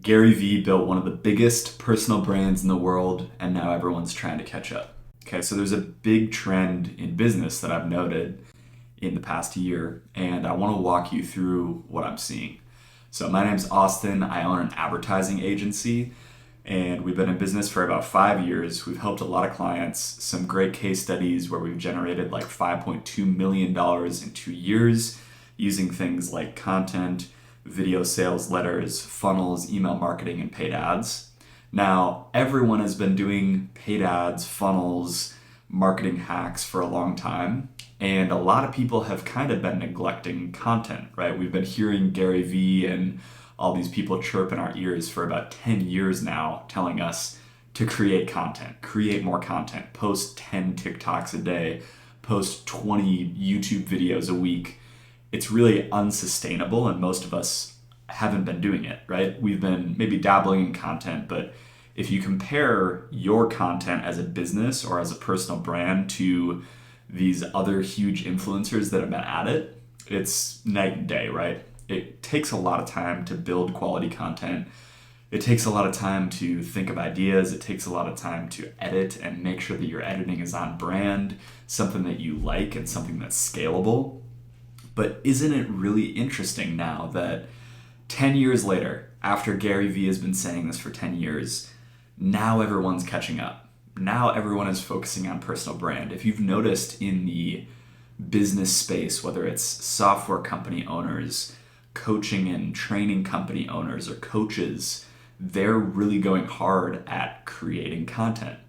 Gary Vee built one of the biggest personal brands in the world, and now everyone's trying to catch up. Okay, so there's a big trend in business that I've noted in the past year, and I want to walk you through what I'm seeing. So my name's Austin. I own an advertising agency, and we've been in business for about 5 years. We've helped a lot of clients, some great case studies where we've generated like $5.2 million in 2 years using things like content, video sales letters, funnels, email marketing, and paid ads. Now, everyone has been doing paid ads, funnels, marketing hacks for a long time, and a lot of people have kind of been neglecting content, right? We've been hearing Gary Vee and all these people chirp in our ears for about 10 years now, telling us to create content, create more content, post 10 TikToks a day, post 20 YouTube videos a week. It's really unsustainable, and most of us haven't been doing it, right? We've been maybe dabbling in content, but if you compare your content as a business or as a personal brand to these other huge influencers that have been at it, it's night and day, right? It takes a lot of time to build quality content. It takes a lot of time to think of ideas. It takes a lot of time to edit and make sure that your editing is on brand, something that you like and something that's scalable. But isn't it really interesting now that 10 years later, after Gary Vee has been saying this for 10 years, now everyone's catching up. Now everyone is focusing on personal brand. If you've noticed in the business space, whether it's software company owners, coaching and training company owners, or coaches, they're really going hard at creating content.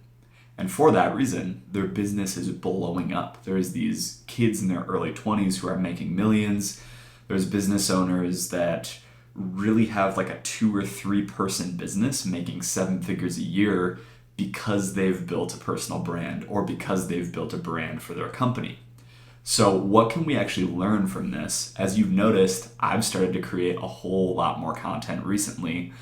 And for that reason, their business is blowing up. There's these kids in their early 20s who are making millions. There's business owners that really have like a 2 or 3 person business making 7 figures a year because they've built a personal brand or because they've built a brand for their company. So what can we actually learn from this? As you've noticed, I've started to create a whole lot more content recently,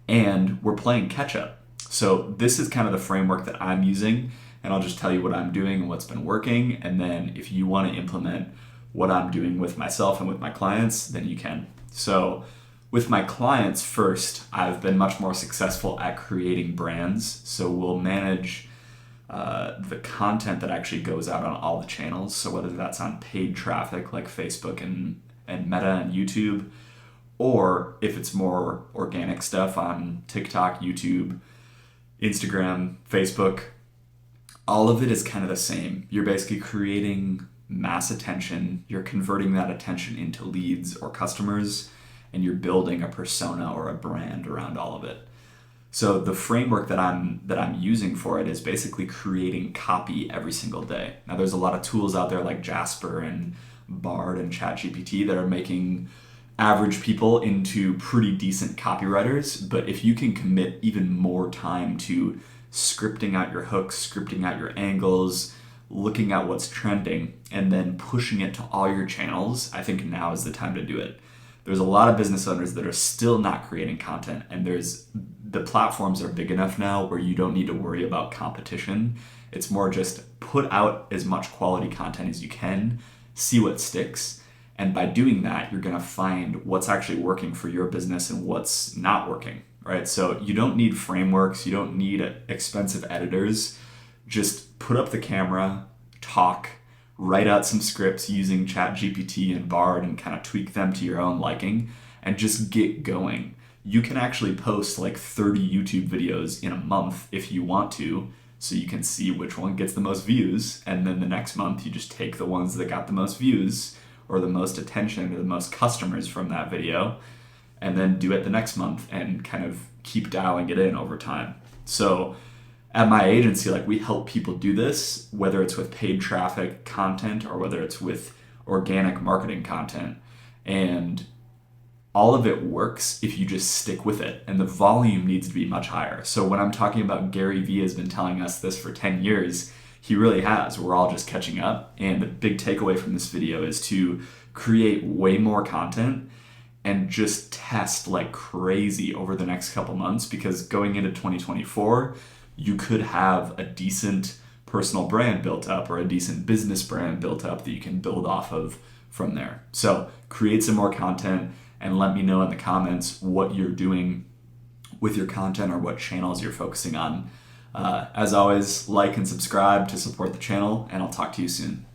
and we're playing catch up. So this is kind of the framework that I'm using, and I'll just tell you what I'm doing and what's been working. And then if you want to implement what I'm doing with myself and with my clients, then you can. So with my clients first, I've been much more successful at creating brands. So we'll manage the content that actually goes out on all the channels. So whether that's on paid traffic like Facebook and Meta and YouTube, or if it's more organic stuff on TikTok, YouTube, Instagram, Facebook, all of it is kind of the same. You're basically creating mass attention, you're converting that attention into leads or customers, and you're building a persona or a brand around all of it. So the framework that I'm using for it is basically creating copy every single day. Now there's a lot of tools out there like Jasper and Bard and ChatGPT that are making average people into pretty decent copywriters, but if you can commit even more time to scripting out your hooks, scripting out your angles, looking at what's trending, and then pushing it to all your channels, I think now is the time to do it. There's a lot of business owners that are still not creating content, and the platforms are big enough now where you don't need to worry about competition. It's more just put out as much quality content as you can, see what sticks. And by doing that, you're going to find what's actually working for your business and what's not working, right? So you don't need frameworks. You don't need expensive editors. Just put up the camera, talk, write out some scripts using ChatGPT and Bard and kind of tweak them to your own liking and just get going. You can actually post like 30 YouTube videos in a month if you want to, so you can see which one gets the most views. And then the next month, you just take the ones that got the most views or the most attention or the most customers from that video, and then do it the next month and kind of keep dialing it in over time. So at my agency, like, we help people do this, whether it's with paid traffic content or whether it's with organic marketing content. And all of it works if you just stick with it, and the volume needs to be much higher. So when I'm talking about Gary Vee has been telling us this for 10 years, he really has. We're all just catching up. And the big takeaway from this video is to create way more content and just test like crazy over the next couple months, because going into 2024, you could have a decent personal brand built up or a decent business brand built up that you can build off of from there. So create some more content and let me know in the comments what you're doing with your content or what channels you're focusing on. As always, like and subscribe to support the channel, and I'll talk to you soon.